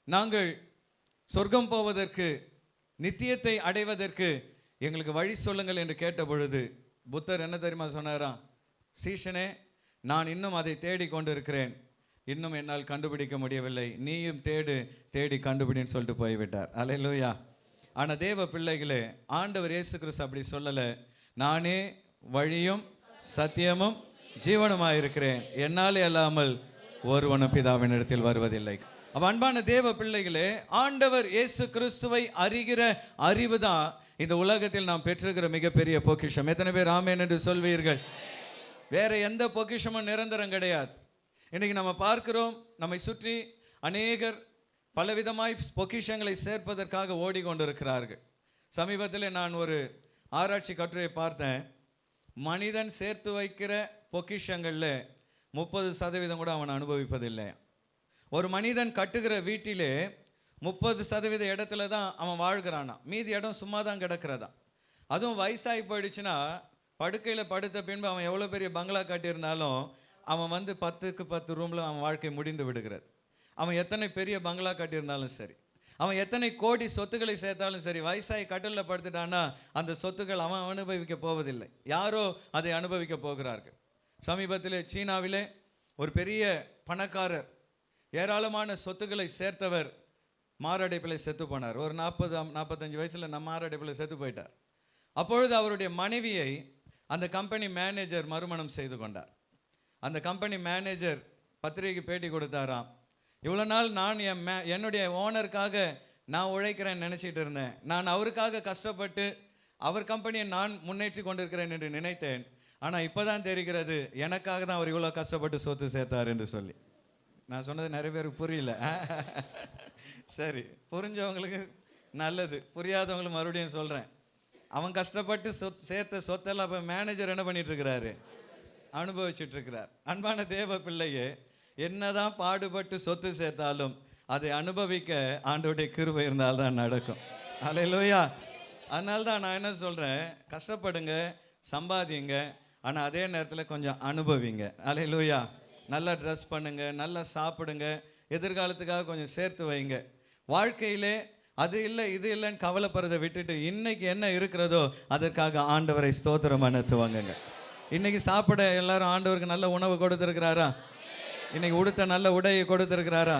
நாங்கள் சொர்க்கம் போவதற்கு, நித்தியத்தை அடைவதற்கு எங்களுக்கு வழி சொல்லுங்கள் என்று கேட்ட பொழுது புத்தர் என்ன தெரியுமா சொன்னாராம்? சீஷனே, நான் இன்னும் அதை தேடி கொண்டு இருக்கிறேன், இன்னும் என்னால் கண்டுபிடிக்க முடியவில்லை, நீயும் தேடி கண்டுபிடின்னு சொல்லிட்டு போய்விட்டார். அல்லேலூயா. ஆனால் தேவ பிள்ளைகளே, ஆண்டவர் இயேசு கிறிஸ்து அப்படி சொல்லலை. நானே வழியும் சத்தியமும் ஜீவனுமாக இருக்கிறேன், என்னாலே அல்லாமல் ஒருவனும் பிதாவின் இடத்தில் வருவதில்லை. அப்ப அன்பான தேவ பிள்ளைகளே, ஆண்டவர் இயேசு கிறிஸ்துவை அறிகிற அறிவு தான் இந்த உலகத்தில் நாம் பெற்றிருக்கிற மிகப்பெரிய பொக்கிஷம். எத்தனை பேர் ஆமென் என்று சொல்வீர்கள்? வேற எந்த பொக்கிஷமும் நிரந்தரம் கிடையாது. இன்னைக்கு நம்ம பார்க்கிறோம், நம்மை சுற்றி அநேகர் பலவிதமாய் பொக்கிஷங்களை சேர்ப்பதற்காக ஓடிக்கொண்டிருக்கிறார்கள். சமீபத்தில் நான் ஒரு ஆராய்ச்சி கட்டுரையை பார்த்தேன். மனிதன் சேர்த்து வைக்கிற பொக்கிஷங்களில் 30% கூட அவன் அனுபவிப்பதில்லை. ஒரு மனிதன் கட்டுகிற வீட்டிலே 30% இடத்துல தான் அவன் வாழ்கிறானா, மீதி இடம் சும்மா தான் கிடக்கிறதா. அதுவும் வயசாகி போயிடுச்சுன்னா படுக்கையில் படுத்த பின்பு அவன் எவ்வளோ பெரிய பங்களா கட்டியிருந்தாலும் அவன் 10க்கு 10 ரூமில் அவன் வாழ்க்கை முடிந்து விடுகிறது. அவன் எத்தனை பெரிய பங்களா கட்டியிருந்தாலும் சரி, அவன் எத்தனை கோடி சொத்துக்களை சேர்த்தாலும் சரி, வயசாகி கட்டிலில் படுத்துட்டான்னா அந்த சொத்துக்கள் அவன் அனுபவிக்க போவதில்லை, யாரோ அதை அனுபவிக்க போகிறார்கள். சமீபத்தில் சீனாவிலே ஒரு பெரிய பணக்காரர், ஏராளமான சொத்துக்களை சேர்த்தவர் மாரடைப்பில் செத்து போனார். ஒரு 40-45 வயசில் மாரடைப்பில் செத்து போயிட்டார். அப்பொழுது அவருடைய மனைவியை அந்த கம்பெனி மேனேஜர் மறுமணம் செய்து கொண்டார். அந்த கம்பெனி மேனேஜர் பத்திரிகைக்கு பேட்டி கொடுத்தாராம், இவ்வளோ நாள் நான் என்னுடைய ஓனருக்காக நான் உழைக்கிறேன்னு நினச்சிட்டு இருந்தேன், நான் அவருக்காக கஷ்டப்பட்டு அவர் கம்பெனியை நான் முன்னேற்றி கொண்டிருக்கிறேன் என்று நினைத்தேன், ஆனால் இப்போ தான் தெரிகிறது எனக்காக தான் அவர் இவ்வளோ கஷ்டப்பட்டு சொத்து சேர்த்தார் என்று சொல்லி. நான் சொன்னது நிறைய பேருக்கு புரியல. சரி, புரிஞ்சவங்களுக்கு நல்லது, புரியாதவங்களுக்கு மறுபடியும் சொல்கிறேன். அவன் கஷ்டப்பட்டு சேர்த்த சொத்தெல்லாம் அப்போ மேனேஜர் என்ன பண்ணிட்டு இருக்கிறாரு? அனுபவிச்சுட்டு இருக்கிறார். அன்பான தேவ பிள்ளையே, என்னதான் பாடுபட்டு சொத்து சேர்த்தாலும் அதை அனுபவிக்க ஆண்டவருடைய கிருபை இருந்தால்தான் நடக்கும். அல்லேலூயா. அதனால தான் நான் என்ன சொல்கிறேன், கஷ்டப்படுங்க, சம்பாதிங்க, ஆனால் அதே நேரத்தில் கொஞ்சம் அனுபவிங்க. அல்லேலூயா. நல்லா ட்ரெஸ் பண்ணுங்க, நல்லா சாப்பிடுங்க, எதிர்காலத்துக்காக கொஞ்சம் சேர்த்து வைங்க. வாழ்க்கையிலே அது இல்லை இது இல்லைன்னு கவலைப்படுறதை விட்டுட்டு இன்னைக்கு என்ன இருக்கிறதோ அதற்காக ஆண்டவரை ஸ்தோத்திரம் பண்ண துவங்குங்க. இன்னைக்கு சாப்பிட எல்லாரும் ஆண்டவருக்கு நல்ல உணவு கொடுத்துருக்கிறாரா? இன்னைக்கு உடுத்த நல்ல உடையை கொடுத்துருக்கிறாரா?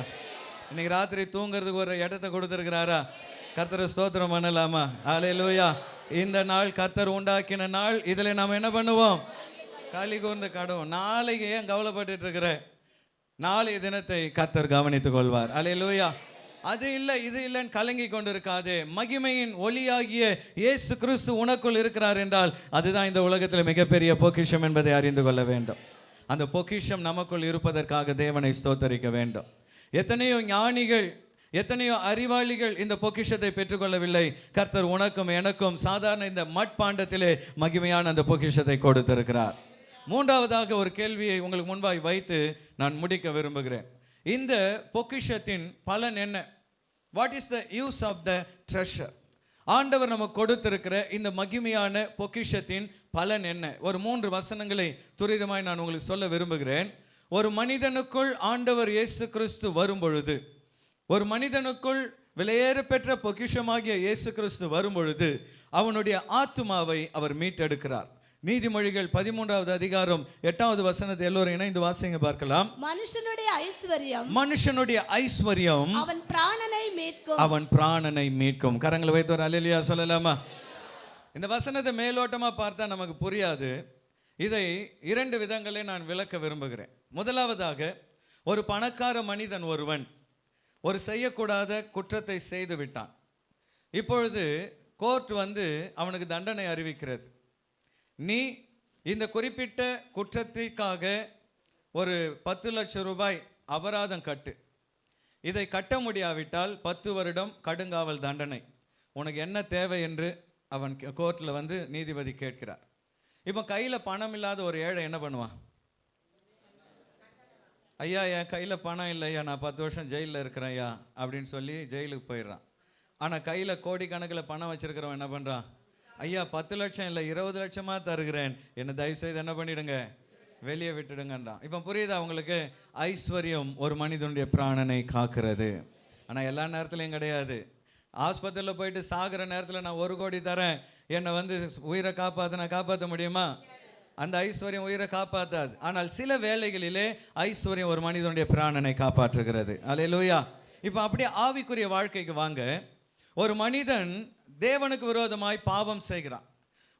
இன்னைக்கு ராத்திரி தூங்குறதுக்கு ஒரு இடத்தை கொடுத்துருக்கிறாரா? கர்த்தரை ஸ்தோத்திரம் பண்ணலாமா? அல்லேலூயா. இந்த நாள் கர்த்தர் உண்டாக்கின நாள். இதில் நாம் என்ன பண்ணுவோம்? களி கூர்ந்து காடுவோம். நாளைக்கு ஏன் கவலைப்பட்டு இருக்கிற? நாளைய தினத்தை கர்த்தர் கவனித்துக் கொள்வார். அல்லேலூயா. அது இல்லை இது இல்லைன்னு கலங்கி கொண்டு இருக்காதே. மகிமையின் ஒளியாகிய இயேசு கிறிஸ்து உனக்குள் இருக்கிறார் என்றால் அதுதான் இந்த உலகத்தில் மிகப்பெரிய பொக்கிஷம் என்பதை அறிந்து கொள்ள வேண்டும். அந்த பொக்கிஷம் நமக்குள் இருப்பதற்காக தேவனை ஸ்தோத்தரிக்க வேண்டும். எத்தனையோ ஞானிகள், எத்தனையோ அறிவாளிகள் இந்த பொக்கிஷத்தை பெற்றுக்கொள்ளவில்லை. கர்த்தர் உனக்கும் எனக்கும் சாதாரண இந்த மட்பாண்டத்திலே மகிமையான அந்த பொக்கிஷத்தை கொடுத்திருக்கிறார். மூன்றாவதாக ஒரு கேள்வியை உங்களுக்கு முன்பாய் வைத்து நான் முடிக்க விரும்புகிறேன். இந்த பொக்கிஷத்தின் பலன் என்ன? What is the use of the treasure? ஆண்டவர் நமக்கு கொடுத்திருக்கிற இந்த மகிமையான பொக்கிஷத்தின் பலன் என்ன? ஒரு 3 வசனங்களை துரிதமாய் நான் உங்களுக்கு சொல்ல விரும்புகிறேன். ஒரு மனிதனுக்குள் ஆண்டவர் இயேசு கிறிஸ்து வரும் பொழுது, ஒரு மனிதனுக்குள் விலையேற பெற்ற பொக்கிஷமாகிய இயேசு கிறிஸ்து வரும் பொழுது அவனுடைய ஆத்துமாவை அவர் மீட்டெடுக்கிறார். நீதிமொழிகள் 13வது அதிகாரம் 8வது வசனத்தை எல்லோரும் இணைந்து வாசிங்க பார்க்கலாம். மனுஷனுடைய ஐஸ்வர்யம் அவன் பிராணனை மீட்கும். அவன் பிராணனை மீட்கும். கரங்களை வைத்து ஒரு அல்லேலூயா சொல்லலாமா? இந்த வசனத்தை மேலோட்டமா பார்த்தா நமக்கு புரியாது. இதை 2 விதங்களே நான் விளக்க விரும்புகிறேன். முதலாவதாக, ஒரு பணக்கார மனிதன் ஒருவன் ஒரு செய்யக்கூடாத குற்றத்தை செய்து விட்டான். இப்பொழுது கோர்ட் அவனுக்கு தண்டனை அறிவிக்கிறது. நீ இந்த குறிப்பிட்ட குற்றத்திற்காக ஒரு 10 லட்சம் ரூபாய் அபராதம் கட்டு. இதை கட்ட முடியாவிட்டால் 10 வருடம் கடுங்காவல் தண்டனை. உனக்கு என்ன தேவை என்று அவன் கோர்ட்டில் நீதிபதி கேட்கிறார். இப்போ கையில் பணம் இல்லாத ஒரு ஏழை என்ன பண்ணுவான்? ஐயா, என் கையில் பணம் இல்லையா, நான் 10 வருஷம் ஜெயிலில் இருக்கிறேன் ஐயா அப்படின்னு சொல்லி ஜெயிலுக்கு போயிடுறான். ஆனால் கையில் கோடிக்கணக்கில் பணம் வச்சிருக்கிறவன் என்ன பண்ணுறான்? ஐயா 10 லட்சம் இல்லை 20 லட்சமாக தருகிறேன், என்னை தயவுசெய்து என்ன பண்ணிடுங்க, வெளியே விட்டுடுங்கன்றான். இப்போ புரியுதா உங்களுக்கு? ஐஸ்வர்யம் ஒரு மனிதனுடைய பிராணனை காக்கிறது. ஆனால் எல்லா நேரத்துலையும் கிடையாது. ஆஸ்பத்திரியில் போயிட்டு சாகிற நேரத்தில் நான் 1 கோடி தரேன், என்னை உயிரை காப்பாற்ற முடியுமா? அந்த ஐஸ்வர்யம் உயிரை காப்பாற்றாது. ஆனால் சில வேளைகளிலே ஐஸ்வர்யம் ஒரு மனிதனுடைய பிராணனை காப்பாற்றுகிறது. அல்லேலூயா. இப்போ அப்படியே ஆவிக்குரிய வாழ்க்கைக்கு வாங்க. ஒரு மனிதன் தேவனுக்கு விரோதமாய் பாவம் செய்கிறான்.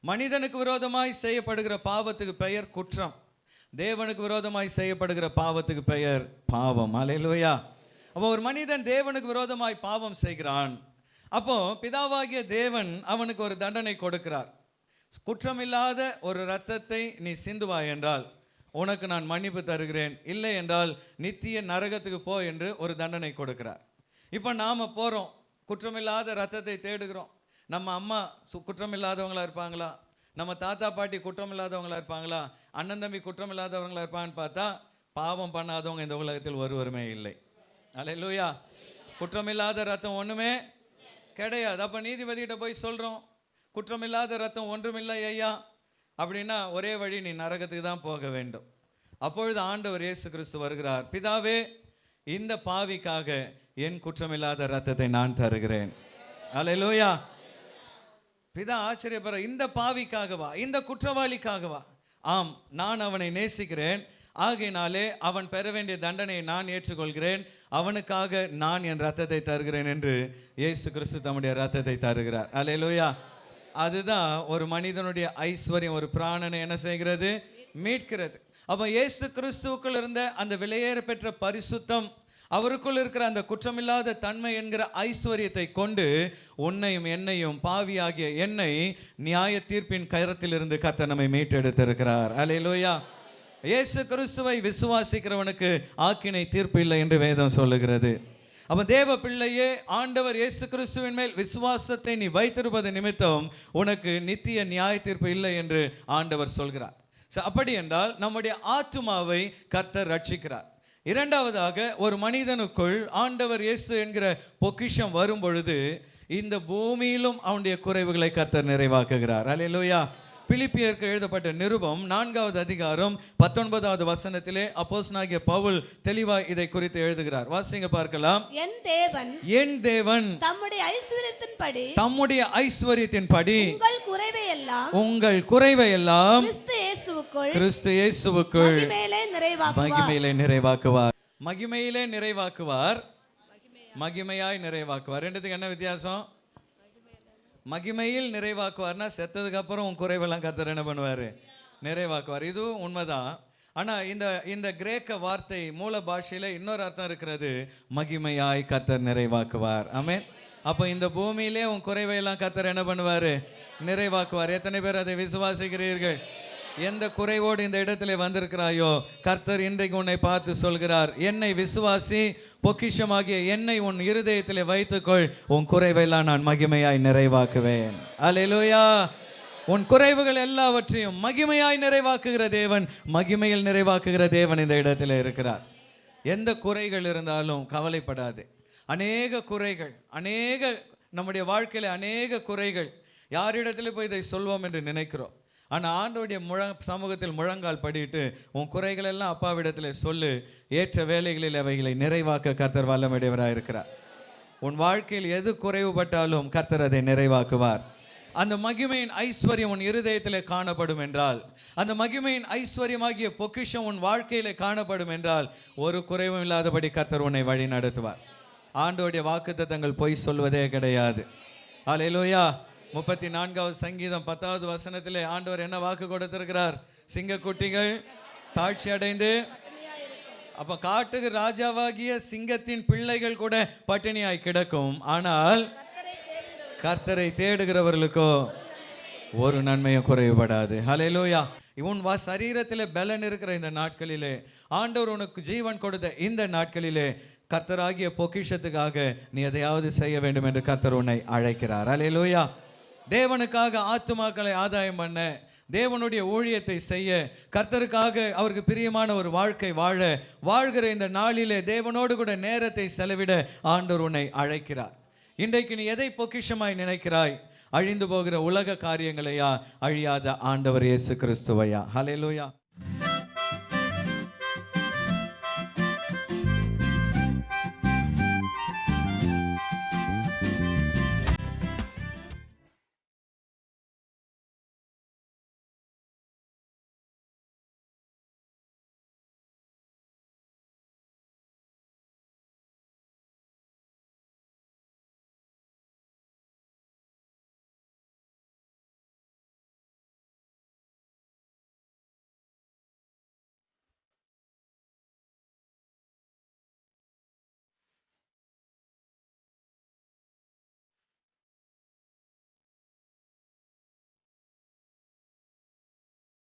மனிதனுக்கு விரோதமாய் செய்யப்படுகிற பாவத்துக்கு பெயர் குற்றம். தேவனுக்கு விரோதமாய் செய்யப்படுகிற பாவத்துக்கு பெயர் பாவம். அல்லேலூயா. அப்போ ஒரு மனிதன் தேவனுக்கு விரோதமாய் பாவம் செய்கிறான். அப்போ பிதாவாகிய தேவன் அவனுக்கு ஒரு தண்டனை கொடுக்கிறார். குற்றமில்லாத ஒரு இரத்தத்தை நீ சிந்துவாய் என்றால் உனக்கு நான் மன்னிப்பு தருகிறேன், இல்லை என்றால் நித்திய நரகத்துக்கு போ என்று ஒரு தண்டனை கொடுக்கிறார். இப்போ நாம் போகிறோம், குற்றமில்லாத இரத்தத்தை தேடுகிறோம். நம்ம அம்மா குற்றமில்லாதவங்களா இருப்பாங்களா? நம்ம தாத்தா பாட்டி குற்றமில்லாதவங்களா இருப்பாங்களா? அண்ணன் தம்பி குற்றமில்லாதவங்களா இருப்பாங்கன்னு பார்த்தா பாவம் பண்ணாதவங்க இந்த உலகத்தில் ஒருவருமே இல்லை. அல்லேலூயா. குற்றமில்லாத ரத்தம் ஒன்றுமே கிடையாது. அப்போ நீதிபதிகிட்ட போய் சொல்கிறோம், குற்றமில்லாத ரத்தம் ஒன்றுமில்லை ஐயா அப்படின்னா ஒரே வழி, நீ நரகத்துக்கு தான் போக வேண்டும். அப்பொழுது ஆண்டவர் இயேசு கிறிஸ்து வருகிறார். பிதாவே, இந்த பாவிக்காக என் குற்றமில்லாத ரத்தத்தை நான் தருகிறேன். அல்லேலூயா. பிதா ஆச்சரியப்படுற, இந்த பாவிக்காகவா, இந்த குற்றவாளிக்காகவா? ஆம், நான் அவனை நேசிக்கிறேன், ஆகையினாலே அவன் பெற வேண்டிய தண்டனையை நான் ஏற்றுக்கொள்கிறேன், அவனுக்காக நான் என் ரத்தத்தை தருகிறேன் என்று இயேசு கிறிஸ்து தம்முடைய ரத்தத்தை தருகிறார். அல்லேலூயா. அதுதான் ஒரு மனிதனுடைய ஐஸ்வர்யம். ஒரு பிராணனை என்ன செய்கிறது? மீட்கிறது. அப்போ இயேசு கிறிஸ்துவுக்குள் இருந்த அந்த விலையேற பெற்ற பரிசுத்தம், அவருக்குள் இருக்கிற அந்த குற்றமில்லாத தன்மை என்கிற ஐஸ்வர்யத்தை கொண்டு உன்னையும் என்னையும், பாவியாகிய என்னை நியாய தீர்ப்பின் கரத்திலிருந்து கர்த்தர் நம்மை மீட்டெடுத்திருக்கிறார். அல்லேலூயா. இயேசு கிறிஸ்துவை விசுவாசிக்கிறவனுக்கு ஆக்கினை தீர்ப்பு இல்லை என்று வேதம் சொல்லுகிறது. அப்போ தேவ பிள்ளையே, ஆண்டவர் இயேசு கிறிஸ்துவின் மேல் விசுவாசத்தை நீ வைத்திருப்பது நிமித்தம் உனக்கு நித்திய நியாய தீர்ப்பு இல்லை என்று ஆண்டவர் சொல்கிறார். அப்படி என்றால் நம்முடைய ஆத்துமாவை கர்த்தர் ரட்சிக்கிறார். இரண்டாவதாக, ஒரு மனிதனுக்குள் ஆண்டவர் இயேசு என்கிற பொக்கிஷம் வரும் பொழுது இந்த பூமியிலும் அவனுடைய குறைவுகளை கர்த்தர் நிறைவாக்குகிறார். அல்லேலூயா. பிலிப்பியருக்கு எழுதப்பட்ட நிருபம் 4வது அதிகாரம் 19வது வசனத்திலே அப்போஸ்தலனாகிய பவுல் தெளிவாய் இதை குறித்து எழுதுகிறார். வாசிங்க பார்க்கலாம். என் தேவன் தம்முடைய ஐஸ்வர்யத்தின்படி உங்கள் குறைவை எல்லாம் கிறிஸ்து இயேசுவுக்குள் மகிமையிலே நிறைவாக்குவார். மகிமையிலே நிறைவாக்குவார், மகிமையாய் நிறைவாக்குவார். ரெண்டுத்துக்கு என்ன வித்தியாசம்? மகிமையில் நிறைவாக்குவார்னா செத்ததுக்கு அப்புறம் உன் குறைவெல்லாம் கர்த்தர் என்ன பண்ணுவார்? நிறைவாக்குவார். இதுவும் உண்மைதான். ஆனால் இந்த கிரேக்க வார்த்தை மூல பாஷையில் இன்னொரு அர்த்தம் இருக்கிறது, மகிமையாய் கர்த்தர் நிறைவாக்குவார். ஆமென். அப்போ இந்த பூமியிலே உன் குறைவையெல்லாம் கர்த்தர் என்ன பண்ணுவார்? நிறைவாக்குவார். எத்தனை பேர் அதை விசுவாசிக்கிறீர்கள்? எந்த குறைவோடு இந்த இடத்துல வந்திருக்கிறாயோ, கர்த்தர் இன்றைக்கு உன்னை பார்த்து சொல்கிறார், என்னை விசுவாசி, பொக்கிஷமாகிய என்னை உன் இருதயத்திலே வைத்துக்கொள், உன் குறைவெல்லாம் நான் மகிமையாய் நிறைவாக்குவேன். அல்லேலூயா. உன் குறைவுகள் எல்லாவற்றையும் மகிமையாய் நிறைவாக்குகிற தேவன், மகிமையில் நிறைவாக்குகிற தேவன் இந்த இடத்துல இருக்கிறார். எந்த குறைகள் இருந்தாலும் கவலைப்படாது. அநேக குறைகள், நம்முடைய வாழ்க்கையில் அநேக குறைகள், யாரிடத்துல போய் இதை சொல்வோம் என்று நினைக்கிறோம். ஆனால் ஆண்டோடைய சமூகத்தில் முழங்கால் படிட்டு உன் குறைகள் எல்லாம் அப்பாவிடத்தில் சொல்லு, ஏற்ற வேலைகளில் அவைகளை நிறைவாக்க கர்த்தர் வல்லமையுடையவராக இருக்கிறார். உன் வாழ்க்கையில் எது குறைவுபட்டாலும் கர்த்தர் அதை நிறைவாக்குவார். அந்த மகிமையின் ஐஸ்வர்யம் உன் இருதயத்தில் காணப்படும் என்றால், அந்த மகிமையின் ஐஸ்வர்யமாகிய பொக்கிஷம் உன் வாழ்க்கையில் காணப்படும் என்றால், ஒரு குறைவும் இல்லாதபடி கர்த்தர் உன்னை வழி நடத்துவார். ஆண்டோடைய வாக்குத்தத்தங்கள் பொய் சொல்வதே கிடையாது. அல்லேலூயா. 34வது சங்கீதம் 10வது வசனத்திலே ஆண்டவர் என்ன வாக்கு கொடுத்திருக்கிறார்? சிங்கக்குட்டிகள் தாழ்ச்சி அடைந்து, அப்ப காட்டுக்கு ராஜாவாகிய சிங்கத்தின் பிள்ளைகள் கூட பட்டினியாய் கிடக்கும், ஆனால் கர்த்தரை தேடுகிறவர்களுக்கோ ஒரு நன்மையும் குறைவுபடாது. ஹல்லேலூயா. உன் சரீரத்தில் பலன் இருக்கிற இந்த நாட்களிலே, ஆண்டவர் உனக்கு ஜீவன் கொடுத்த இந்த நாட்களிலே, கர்த்தராகிய பொக்கிஷத்துக்காக நீ எதையாவது செய்ய வேண்டும் என்று கர்த்தர் உன்னை அழைக்கிறார். ஹல்லேலூயா. தேவனுக்காக ஆத்துமாக்களை ஆதாயம் பண்ண, தேவனுடைய ஊழியத்தை செய்ய, கர்த்தருக்காக அவருக்கு பிரியமான ஒரு வாழ்க்கை வாழ்கிற இந்த நாளிலே தேவனோடு கூட நேரத்தை செலவிட ஆண்டவர் உன்னை அழைக்கிறார். இன்றைக்கு நீ எதை பொக்கிஷமாய் நினைக்கிறாய்? அழிந்து போகிற உலக காரியங்களையா, அழியாத ஆண்டவர் இயேசு கிறிஸ்துவையா? ஹல்லேலூயா.